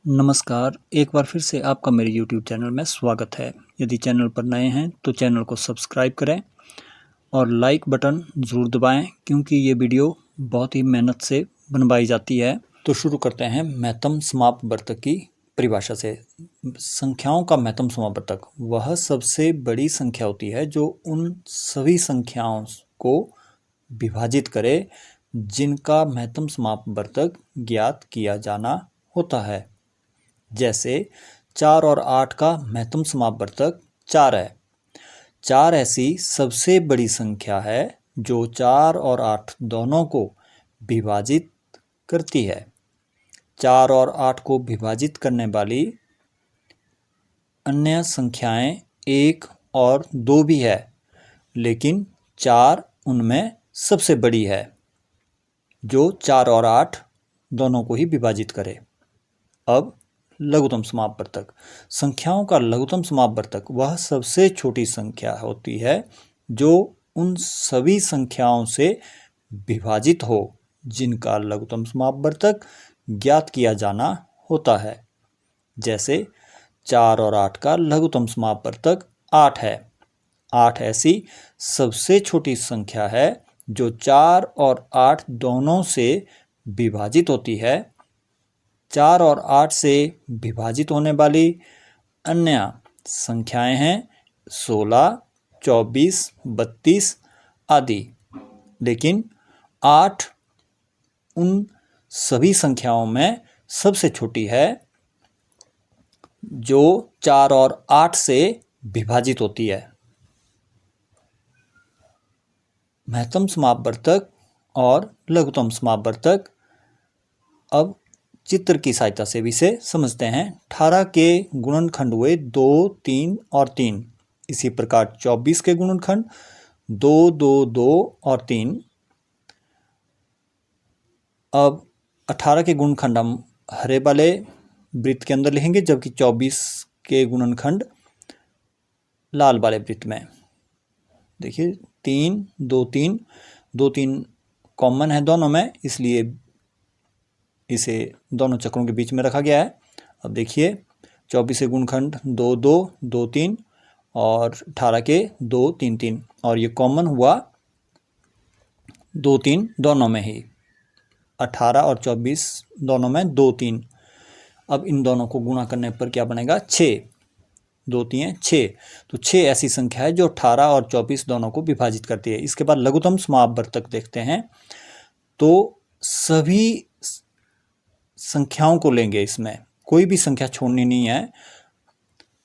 नमस्कार, एक बार फिर से आपका मेरे YouTube चैनल में स्वागत है। यदि चैनल पर नए हैं तो चैनल को सब्सक्राइब करें और लाइक बटन ज़रूर दबाएं क्योंकि ये वीडियो बहुत ही मेहनत से बनवाई जाती है। तो शुरू करते हैं महत्तम समापवर्तक की परिभाषा से। संख्याओं का महत्तम समापवर्तक वह सबसे बड़ी संख्या होती है जो उन सभी संख्याओं को विभाजित करे जिनका महत्तम समापवर्तक ज्ञात किया जाना होता है। जैसे 4 और 8 का महत्तम समापवर्तक 4 है। 4 ऐसी सबसे बड़ी संख्या है जो 4 और 8 दोनों को विभाजित करती है। 4 और 8 को विभाजित करने वाली अन्य संख्याएं 1 और 2 भी है, लेकिन 4 उनमें सबसे बड़ी है जो 4 और 8 दोनों को ही विभाजित करे। अब लघुत्तम समापवर्तक। संख्याओं का लघुत्तम समापवर्तक वह सबसे छोटी संख्या होती है जो उन सभी संख्याओं से विभाजित हो जिनका लघुत्तम समापवर्तक ज्ञात किया जाना होता है। जैसे 4 और 8 का लघुत्तम समापवर्तक 8 है। 8 ऐसी सबसे छोटी संख्या है जो 4 और 8 दोनों से विभाजित होती है। 4 और 8 से विभाजित होने वाली अन्य संख्याएं हैं 16, 24, 32 आदि, लेकिन 8 उन सभी संख्याओं में सबसे छोटी है जो 4 और 8 से विभाजित होती है। महत्तम समापवर्तक और लघुत्तम समापवर्तक अब चित्र की सहायता से भी इसे समझते हैं। 18 के गुणनखंड हुए 2, 3 और 3। इसी प्रकार 24 के गुणनखंड 2, 2, 2 और 3। अब 18 के गुणनखंड हम हरे वाले वृत्त के अंदर लिखेंगे, जबकि 24 के गुणनखंड लाल वाले वृत्त में। देखिए 3, 2, 3, 2, 3 कॉमन है दोनों में, इसलिए इसे दोनों चक्रों के बीच में रखा गया है। अब देखिए 24 के गुणनखंड 2, 2, 2, 3 और 18 के 2, 3, 3, और ये कॉमन हुआ 2, 3 दोनों में ही। 18 और 24 दोनों में 2, 3। अब इन दोनों को गुणा करने पर क्या बनेगा? 6। 2, 3 6। तो 6 ऐसी संख्या है जो 18 और 24 दोनों को विभाजित करती है। इसके बाद लघुत्तम समापवर्तक देखते हैं। तो सभी संख्याओं को लेंगे, इसमें कोई भी संख्या छोड़नी नहीं है।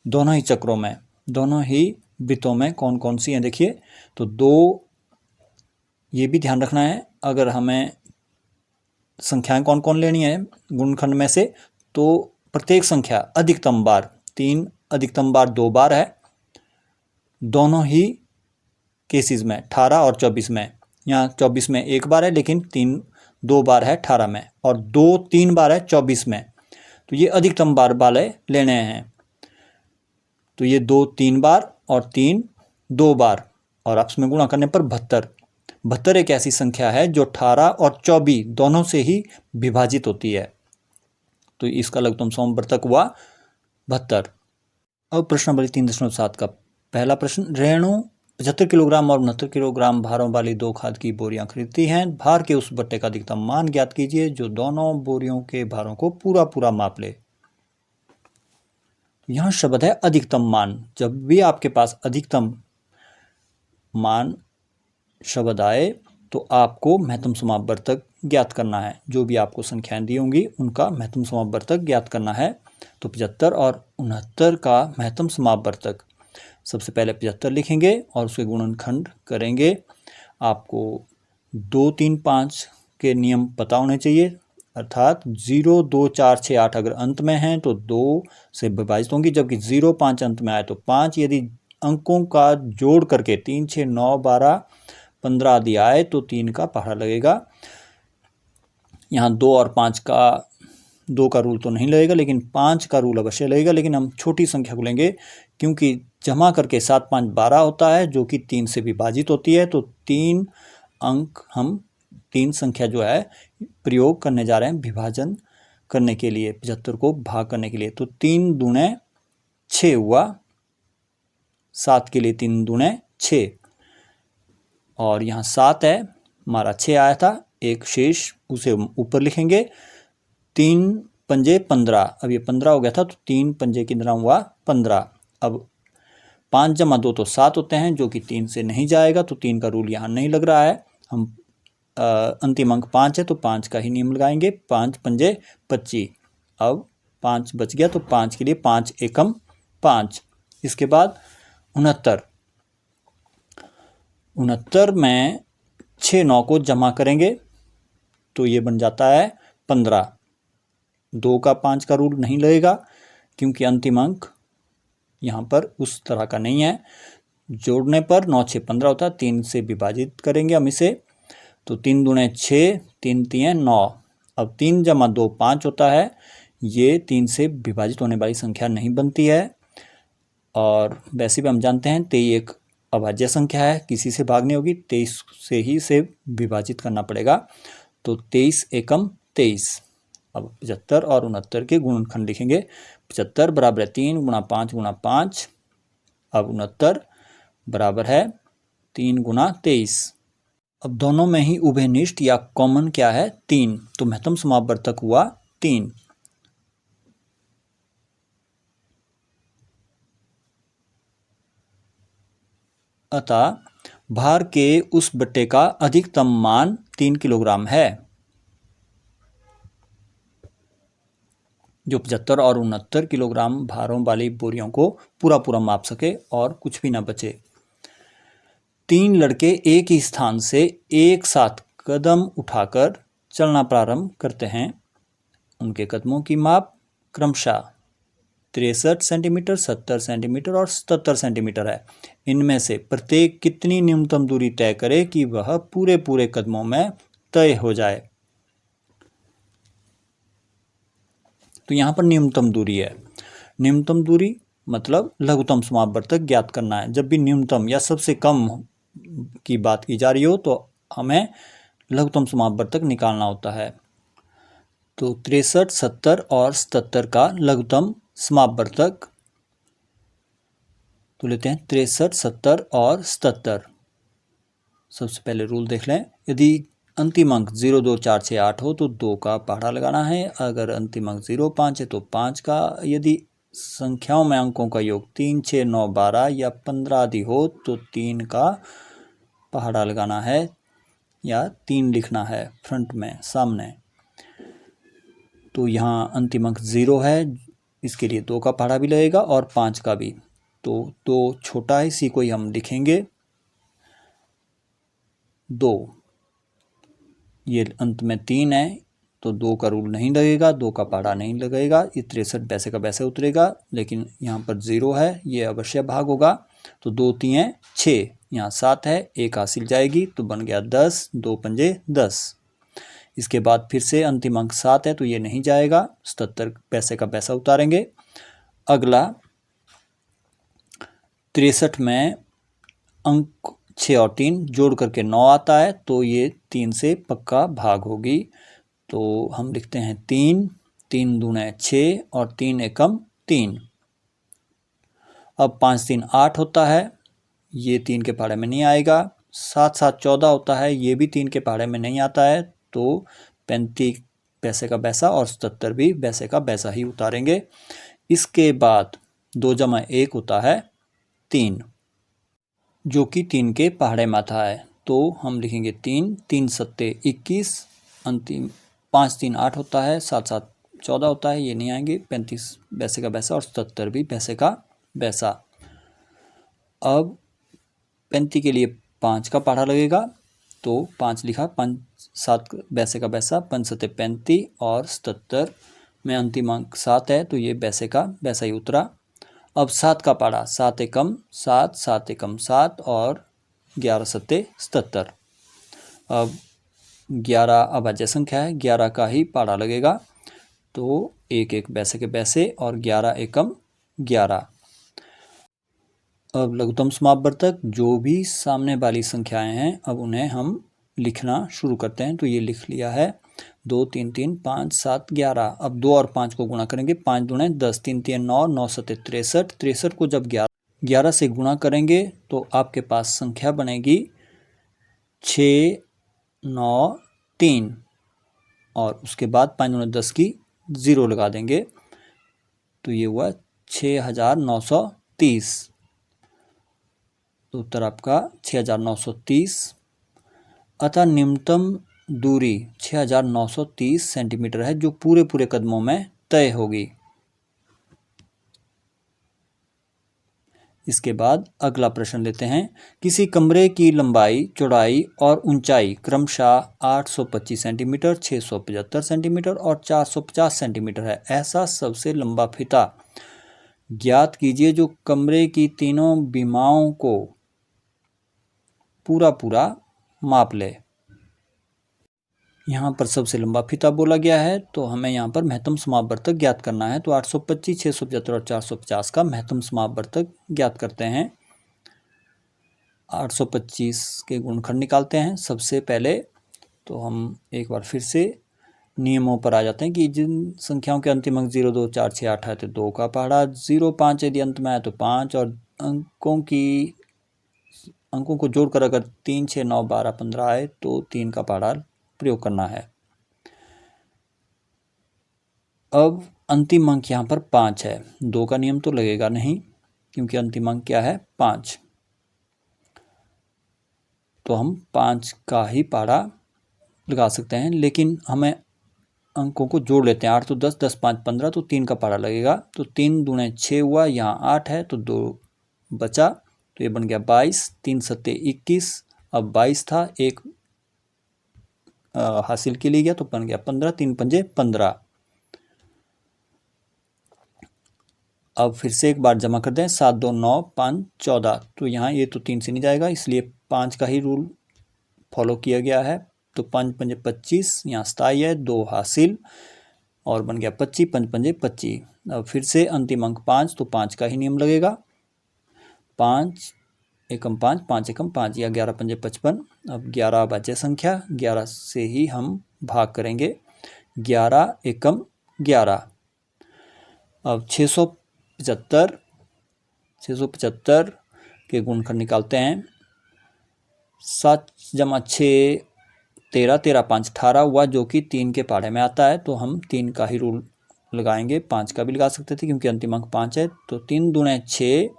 दोनों ही चक्रों में, दोनों ही वृत्तों में कौन कौन सी हैं देखिए। तो 2, ये भी ध्यान रखना है अगर हमें संख्याएं कौन कौन लेनी है गुणनखंड में से, तो प्रत्येक संख्या अधिकतम बार 3, अधिकतम बार 2 बार है दोनों ही केसेस में, 18 और 24 में। यहाँ 24 में 1 बार है, लेकिन 2 बार है 18 में, और 2, 3 बार है 24 में। तो ये अधिकतम बार वाले लेने हैं। तो ये 2, 3 बार और 3, 2 बार, और आपस में गुणा करने पर 72। 72 एक ऐसी संख्या है जो 18 और 24 दोनों से ही विभाजित होती है। तो इसका लघुत्तम समापवर्तक हुआ 72। अब प्रश्नावली 3.7 का पहला प्रश्न। रेणु 75 किलोग्राम और 69 किलोग्राम भारों वाली 2 खाद की बोरियां खरीदती हैं। भार के उस बट्टे का अधिकतम मान ज्ञात कीजिए जो दोनों बोरियों के भारों को पूरा पूरा माप ले। यहां शब्द है अधिकतम मान। जब भी आपके पास अधिकतम मान शब्द आए तो आपको महत्तम समापवर्तक ज्ञात करना है। जो भी आपको संख्याएं दी होंगी उनका महत्तम समापवर्तक ज्ञात करना है। तो 75 और 69 का महत्तम समापवर्तक, सबसे पहले 75 लिखेंगे और उसके गुणनखंड करेंगे। आपको 2, 3, 5 के नियम पता होने चाहिए, अर्थात 0, 2, 4, 6, 8 अगर अंत में हैं तो 2 से विभाजित होंगी, जबकि 0, 5 अंत में आए तो 5। यदि अंकों का जोड़ करके 3, 6, 9, 12, 15 आदि आए तो 3 का पहाड़ा लगेगा। यहाँ 2 और 5 का 2 का रूल तो नहीं लगेगा, लेकिन 5 का रूल अवश्य लगेगा। लेकिन हम छोटी संख्या को लेंगे क्योंकि जमा करके 7, 5, 12 होता है जो कि 3 से विभाजित होती है। तो 3 अंक हम 3 संख्या जो है प्रयोग करने जा रहे हैं विभाजन करने के लिए, 75 को भाग करने के लिए, तो 3 दूने 6 हुआ, 7 के लिए 3 दूने 6, और यहाँ 7 है, हमारा 6 आया था, एक शेष उसे ऊपर लिखेंगे, 3 पंजे 15, अब ये 15 हो गया था, तो 3 पंजे कितना हुआ 15। अब 5 जमा 2 तो 7 होते हैं, जो कि 3 से नहीं जाएगा, तो 3 का रूल यहाँ नहीं लग रहा है। हम अंतिम अंक 5 है तो 5 का ही नियम लगाएंगे, 5 पंजे 25। अब 5 बच गया, तो 5 के लिए 5 एकम 5। इसके बाद 69 में 6 9 को जमा करेंगे तो ये बन जाता है 15। 2 का 5 का रूल नहीं लगेगा क्योंकि अंतिम अंक यहाँ पर उस तरह का नहीं है। जोड़ने पर 9 6 15 होता है, 3 से विभाजित करेंगे हम इसे, तो 3 दूने 6, 3 3 9। अब 3 जमा 2 5 होता है, ये 3 से विभाजित होने वाली संख्या नहीं बनती है, और वैसे भी हम जानते हैं 23 एक अभाज्य संख्या है, किसी से भाग नहीं होगी, 23 से ही से विभाजित करना पड़ेगा, तो 23 एकम 23। अब 75 और 69 के गुणनखंड लिखेंगे। 75 बराबर है 3 गुणा 5 गुणा 5, अब 69 बराबर है 3 गुणा 23। अब दोनों में ही उभयनिष्ठ या कॉमन क्या है 3, तो महत्तम समापवर्तक हुआ 3। अतः भार के उस बट्टे का अधिकतम मान 3 किलोग्राम है, जो 75 और 69 किलोग्राम भारों वाली बोरियों को पूरा पूरा माप सके और कुछ भी ना बचे। 3 लड़के एक ही स्थान से एक साथ कदम उठाकर चलना प्रारंभ करते हैं। उनके कदमों की माप क्रमशः 63 सेंटीमीटर, 70 सेंटीमीटर और 77 सेंटीमीटर है। इनमें से प्रत्येक कितनी न्यूनतम दूरी तय करे कि वह पूरे पूरे कदमों में तय हो जाए। तो यहाँ पर न्यूनतम दूरी है। न्यूनतम दूरी मतलब लघुत्तम समापवर्तक ज्ञात करना है। जब भी न्यूनतम या सबसे कम की बात की जा रही हो तो हमें लघुत्तम समापवर्तक निकालना होता है। तो 63, 70 और 77 का लघुत्तम समापवर्तक तो लेते हैं 63, 70 और 77। सबसे पहले रूल देख लें। यदि अंतिम अंक 0 2 4 6 8 हो तो 2 का पहाड़ा लगाना है। अगर अंतिम अंक 0 5 है तो 5 का। यदि संख्याओं में अंकों का योग 3 6 9 12 या 15 आदि हो तो 3 का पहाड़ा लगाना है या 3 लिखना है फ्रंट में सामने। तो यहाँ अंतिम अंक 0 है, इसके लिए 2 का पहाड़ा भी लगेगा और 5 का भी। तो 2 छोटा है, इसी को ही हम लिखेंगे 2। ये अंत में 3 है तो 2 का रूल नहीं लगेगा, 2 का पहाड़ा नहीं लगेगा, ये 63 वैसे का वैसे उतरेगा। लेकिन यहाँ पर 0 है, ये अवश्य भाग होगा। तो 2 3 6, यहाँ 7 है, 1 हासिल जाएगी तो बन गया 10, 2 पंजे 10। इसके बाद फिर से अंतिम अंक 7 है तो ये नहीं जाएगा, 77 पैसे का पैसा उतारेंगे। अगला 63 में अंक 6 और 3 जोड़ करके 9 आता है तो ये 3 से पक्का भाग होगी। तो हम लिखते हैं 3, 3 दूने 6 और 3 एकम 3। अब 5 3 8 होता है, ये 3 के पहाड़े में नहीं आएगा। 7 7 14 होता है, ये भी 3 के पहाड़े में नहीं आता है। तो 35 पैसे का पैसा और 77 भी पैसे का पैसा ही उतारेंगे। इसके बाद 2 जमा 1 होता है 3, जो कि 3 के पहाड़े में आता है। तो हम लिखेंगे 3, 3 सत्ते 21, अंतिम 5 3 8 होता है, 7 7 14 होता है, ये नहीं आएंगे। 35 पैसे का पैसा और 77 भी पैसे का पैसा। अब 35 के लिए 5 का पहाड़ा लगेगा तो 5 लिखा, 5 7 पैसे का पैसा, 5 सत्ते 35 और 77 में अंतिम अंक 7 है तो ये पैसे का पैसा ही उतरा। अब 7 का पहाड़ा, 7 एकम 7, 7 एकम 7 और 11 सत्ते 77। अब 11 अभाज्य संख्या है, 11 का ही पहाड़ा लगेगा तो 1 1 पैसे के पैसे और 11 एकम 11। अब लघुत्तम समापवर्तक जो भी सामने वाली संख्याएं हैं अब उन्हें हम लिखना शुरू करते हैं। तो ये लिख लिया है। 2 3 3 5 7 11। अब 2 और 5 को गुणा करेंगे, 5 दूने 10, 3 3 9, 9 7 63। 63 को जब 11 से गुणा करेंगे तो आपके पास संख्या बनेगी 6 9 3, और उसके बाद 5 दूने 10 की 0 लगा देंगे तो ये हुआ 6930। तो उत्तर आपका 6930। अतः न्यूनतम दूरी 6930 सेंटीमीटर है जो पूरे पूरे कदमों में तय होगी। इसके बाद अगला प्रश्न लेते हैं। किसी कमरे की लंबाई, चौड़ाई और ऊंचाई क्रमशः 825 सेंटीमीटर, 675 सेंटीमीटर और 450 सेंटीमीटर है। ऐसा सबसे लंबा फीता ज्ञात कीजिए जो कमरे की तीनों विमाओं को पूरा पूरा माप ले। यहाँ पर सबसे लंबा फीता बोला गया है तो हमें यहाँ पर महत्तम समापवर्तक ज्ञात करना है। तो 825, 675 और 450 का महत्तम समापवर्तक ज्ञात करते हैं। 825 के गुणनखंड निकालते हैं सबसे पहले। तो हम एक बार फिर से नियमों पर आ जाते हैं कि जिन संख्याओं के अंतिम अंक 0 2 4 6 8 है तो 2 का पहाड़ा, 0 5 यदि अंत में है तो 5, और अंकों को जोड़कर अगर 3 6 9 12 15 आए तो 3 का पहाड़ा प्रयोग करना है। अब अंतिम अंक यहाँ पर 5 है, 2 का नियम तो लगेगा नहीं क्योंकि अंतिम अंक क्या है 5, तो हम 5 का ही पहाड़ा लगा सकते हैं। लेकिन हमें अंकों को जोड़ लेते हैं, 8 तो 10, 10 5 15, तो 3 का पहाड़ा लगेगा। तो 3 दूने 6 हुआ, यहाँ 8 है तो 2 बचा, तो ये बन गया 22, 3 सत्ते 21। अब 22 था, एक हासिल के लिए गया तो बन गया 15, 3 पंजे 15। अब फिर से एक बार जमा कर दें, 7 2 9 5 14। तो यहाँ ये तो 3 से नहीं जाएगा, इसलिए 5 का ही रूल फॉलो किया गया है। तो 5 पंजे 25, यहाँ 27 है, 2 हासिल और बन गया 25, 5 पंजे 25। अब फिर से अंतिम अंक 5, तो 5 का ही नियम लगेगा। 5 एकम 5, 5 एकम 5, या 11 पंजे 55। अब 11 अभाज्य संख्या, 11 से ही हम भाग करेंगे, 11 एकम 11। अब 675 के गुणनखंड निकालते हैं। 7 जमा 6 13, 13 5 18 हुआ जो कि 3 के पहाड़े में आता है। तो हम 3 का ही रूल लगाएंगे, 5 का भी लगा सकते थे क्योंकि अंतिम अंक 5 है। तो 3 दूने 6,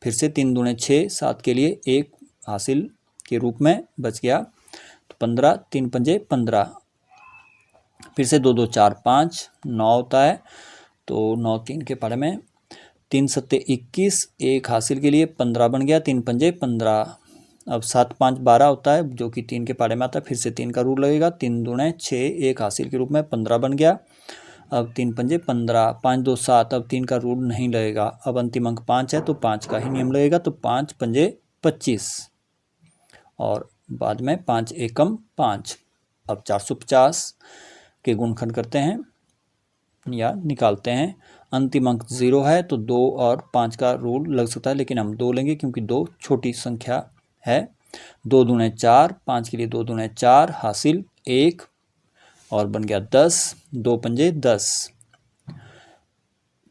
फिर से 3 दूने 6, 7 के लिए 1 हासिल के रूप में बच गया, तो 15, 3 पंजे 15। फिर से 2 2 4 5 9 होता है, तो 9 3 के पहाड़े में, 3 सत्ते 21, 1 हासिल के लिए 15 बन गया, 3 पंजे 15। अब 7 5 12 होता है जो कि 3 के पहाड़े में आता है, फिर से 3 का रूल लगेगा, 3 दूने 6, 1 हासिल के रूप में 15 बन गया। अब 3 पंजे 15, 5 2 7, अब 3 का रूल नहीं लगेगा। अब अंतिम अंक 5 है तो 5 का ही नियम लगेगा, तो 5 पंजे 25 और बाद में 5 एकम 5। अब 450 के गुणनखंड करते हैं या निकालते हैं। अंतिम अंक 0 है तो 2 और 5 का रूल लग सकता है, लेकिन हम 2 लेंगे क्योंकि 2 छोटी संख्या है। 2 दूने 4, 5 के लिए 2 दूने 4 हासिल 1 और बन गया 10, 2 पंजे 10।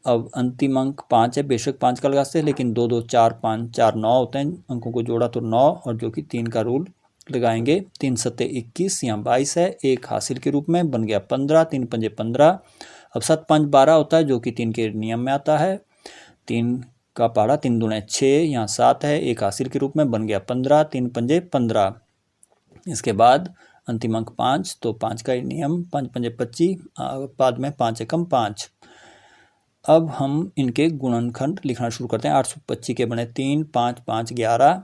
अब अंतिम अंक 5 है, बेशक 5 का लगाते हैं लेकिन 2 2 4 5 4 9 होते हैं, अंकों को जोड़ा तो 9, और जो कि 3 का रूल लगाएंगे। 3 सत्ते 21, यहाँ 22 है, 1 हासिल के रूप में बन गया 15, 3 पंजे 15। अब 7 5 12 होता है जो कि 3 के नियम में आता है। 3 का पहाड़ा, 3 दूने 6, यहाँ 7 है, 1 हासिल के रूप में बन गया 15, 3 पंजे 15। इसके बाद अंतिम अंक 5, तो 5 का नियम, 5 पंजे 25, बाद में 5 एकम 5। अब हम इनके गुणनखंड लिखना शुरू करते हैं। 825 के बने 3, 5 5 11,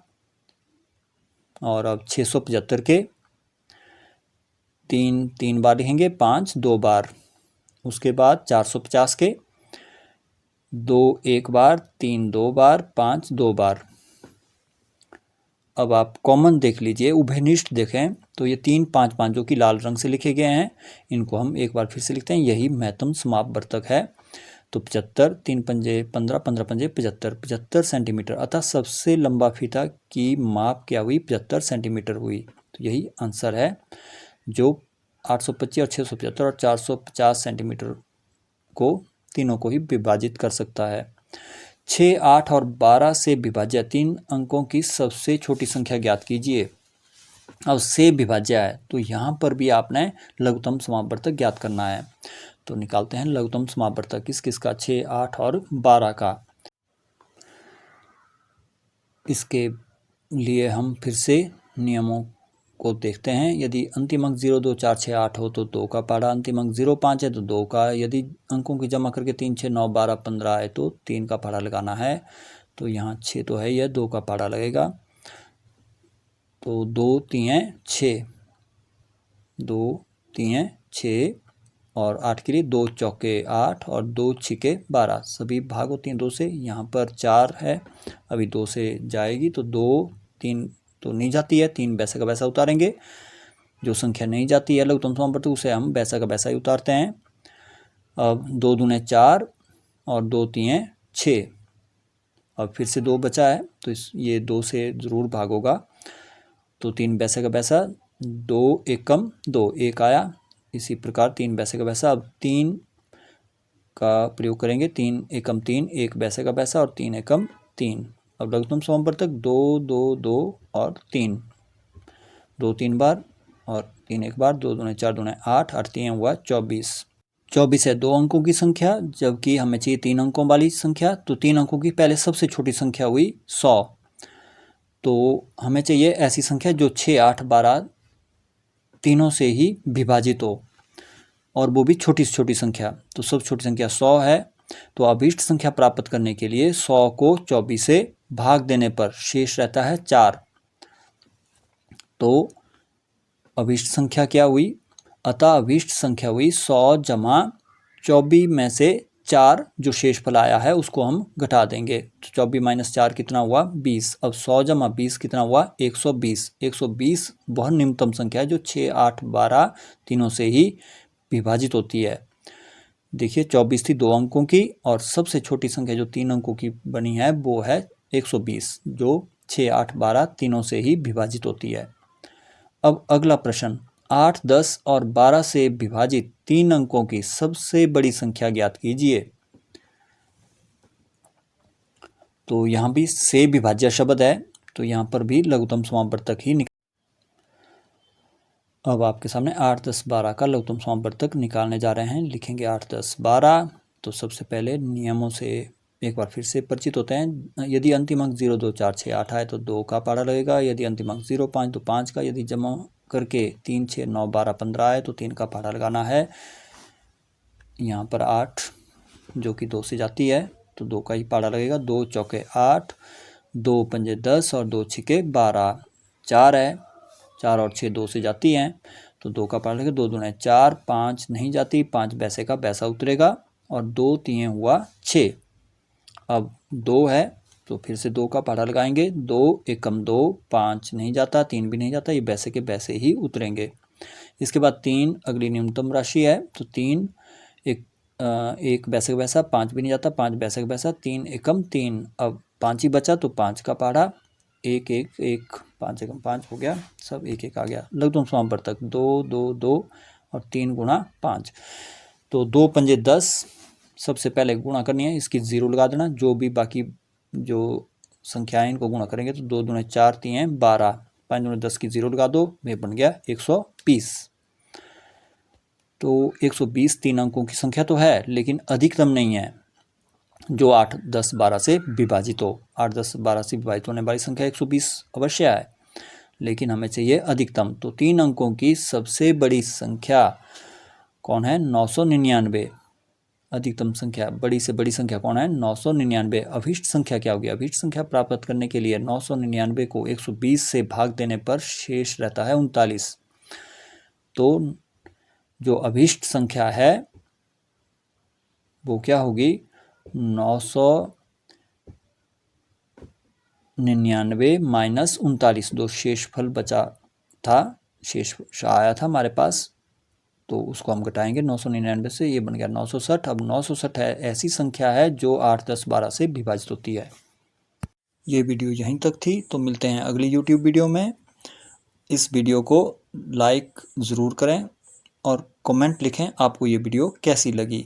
और अब 675 के 3 3 बार लिखेंगे, 5 2 बार। उसके बाद 450 के 2 1 बार, 3 2 बार, 5 2 बार। अब आप कॉमन देख लीजिए, उभयनिष्ठ देखें तो ये 3 5 5 जो कि लाल रंग से लिखे गए हैं, इनको हम एक बार फिर से लिखते हैं, यही महत्तम समापवर्तक है। तो 75, 3 पंजे 15, 15 पंजे 75, 75 सेंटीमीटर। अतः सबसे लंबा फीता की माप क्या हुई, 75 सेंटीमीटर हुई। तो यही आंसर है जो 825 और 675 और 450 सेंटीमीटर को तीनों को ही विभाजित कर सकता है। 6, 8 और 12 से विभाज्य 3 अंकों की सबसे छोटी संख्या ज्ञात कीजिए। अब से विभाज्य है तो यहाँ पर भी आपने लघुत्तम समापवर्तक ज्ञात करना है। तो निकालते हैं लघुत्तम समापवर्तक किस किस का, 6, 8 और 12 का। इसके लिए हम फिर से नियमों को देखते हैं। यदि अंतिम अंक 0, 2, 4, 6, 8 हो तो 2 का पहाड़ा, अंतिम अंक 0, 5 है तो 2 का, यदि अंकों की जमा करके 3, 6, 9, 12, 15 है तो 3 का पहाड़ा लगाना है। तो यहाँ 6 तो है, यह 2 का पहाड़ा लगेगा। तो 2 3 6, 2 3 6 और 8 के लिए 2 चौके 8 और 2 छिके 12, सभी भाग होती हैं 2 से। यहाँ पर 4 है, अभी 2 से जाएगी तो 2, 3 तो नहीं जाती है, 3 वैसा का वैसा उतारेंगे। जो संख्या नहीं जाती है लघुत्तम समापवर्तक उसे हम वैसा का वैसा ही उतारते हैं। अब 2 दूने 4 और 2 3 6, अब फिर से 2 बचा है तो ये 2 से ज़रूर भाग होगा। तो 3 वैसा का वैसा, 2 एकम 2, 1 आया। इसी प्रकार 3 वैसे का वैसा, अब 3 का प्रयोग करेंगे, 3 एकम 3, 1 वैसे का वैसा और 3 एकम 3। अब लघुत्तम समापवर्तक 2, 2, 2 और 3, 2 3 बार और 3 एक बार, 2 दूने 4, दूने 8, 8 3 हुआ 24। 24 है 2 अंकों की संख्या, जबकि हमें चाहिए 3 अंकों वाली संख्या। तो 3 अंकों की पहले सबसे छोटी संख्या हुई 100। तो हमें चाहिए ऐसी संख्या जो 6, 8, 12 तीनों से ही विभाजित हो और वो भी छोटी से छोटी संख्या। तो सबसे छोटी संख्या 100 है। तो अभीष्ट संख्या प्राप्त करने के लिए 100 को 24 से भाग देने पर शेष रहता है 4। तो अभीष्ट संख्या क्या हुई, अतः अभीष्ट संख्या हुई 100 जमा 24 में से 4 जो शेषफल आया है उसको हम घटा देंगे। तो 24 माइनस 4 कितना हुआ, 20। अब 100 जमा 20 कितना हुआ, 120। 120 वह निम्नतम संख्या है जो 6, 8, 12 तीनों से ही विभाजित होती है। देखिए 24 थी 2 अंकों की और सबसे छोटी संख्या जो 3 अंकों की बनी है वो है 120 जो 6, 8, 12 तीनों से ही विभाजित होती है। अब अगला प्रश्न, 8, 10 और 12 से विभाजित 3 अंकों की सबसे बड़ी संख्या ज्ञात कीजिए। तो यहाँ भी से विभाज्य शब्द है तो यहाँ पर भी लघुत्तम समापवर्तक ही अब आपके सामने 8, 10, 12 का लघुत्तम समापवर्तक निकालने जा रहे हैं। लिखेंगे 8, 10, 12। तो सबसे पहले नियमों से एक बार फिर से परिचित होते हैं। यदि अंतिम अंक 0, 2, 4, 6, 8 आए तो 2 का पहाड़ा लगेगा। यदि अंतिम अंक 0, 5 तो 5 का। यदि जमा करके 3, 6, 9, 12, 15 आए तो 3 का पहाड़ा लगाना है। यहाँ पर 8 जो कि 2 से जाती है तो 2 का ही पहाड़ा लगेगा। 2 चौके 8, 2 पंजे 10 और 2 छिके 12, 4 है। 4 और 6 2 से जाती हैं तो 2 का पहाड़ा लगेगा। 2 दूने 4, 5 नहीं जाती, 5 वैसे का वैसा उतरेगा और 2 3 हुआ 6। अब 2 है तो फिर से 2 का पहाड़ा लगाएंगे। 2 एकम 2, 5 नहीं जाता, 3 भी नहीं जाता, ये वैसे के वैसे ही उतरेंगे। इसके बाद 3 अगली न्यूनतम राशि है तो 3 एक वैसे का वैसा, 5 भी नहीं जाता, 5 वैसे का वैसा, 3 एकम 3। अब 5 ही बचा तो 5 का पहाड़ा 1 1 1, 5 एकम 5 हो गया, सब 1 1 आ गया। लघुत्तम समापवर्तक 2 2 2 और 3 गुणा 5। तो 2 पंजे 10, सबसे पहले गुणा करनी है, इसकी 0 लगा देना। जो भी बाकी जो संख्याएं इनको गुणा करेंगे तो 2 दूने 4, 3 12, 5 दूने 10 की 0 लगा दो, वे बन गया 120। तो 120 3 अंकों की संख्या तो है लेकिन अधिकतम नहीं है जो 8, 10, 12 से विभाजित हो। 8, 10, 12 से विभाजित होने वाली संख्या 120 अवश्य है, लेकिन हमें चाहिए अधिकतम। तो 3 अंकों की सबसे बड़ी संख्या कौन है, 999। अधिकतम संख्या, बड़ी से बड़ी संख्या कौन है, 999। अभीष्ट संख्या क्या होगी, अभीष्ट संख्या प्राप्त करने के लिए 999 को 120 से भाग देने पर शेष रहता है 39। तो जो अभीष्ट संख्या है वो क्या होगी, 999 माइनस 39। दो शेषफल बचा था, शेष आया था हमारे पास तो उसको हम घटाएंगे 999 से, ये बन गया 960। अब 960 है ऐसी संख्या है जो 8, 10, 12 से विभाजित होती है। ये वीडियो यहीं तक थी, तो मिलते हैं अगली YouTube वीडियो में। इस वीडियो को लाइक ज़रूर करें और कमेंट लिखें आपको ये वीडियो कैसी लगी।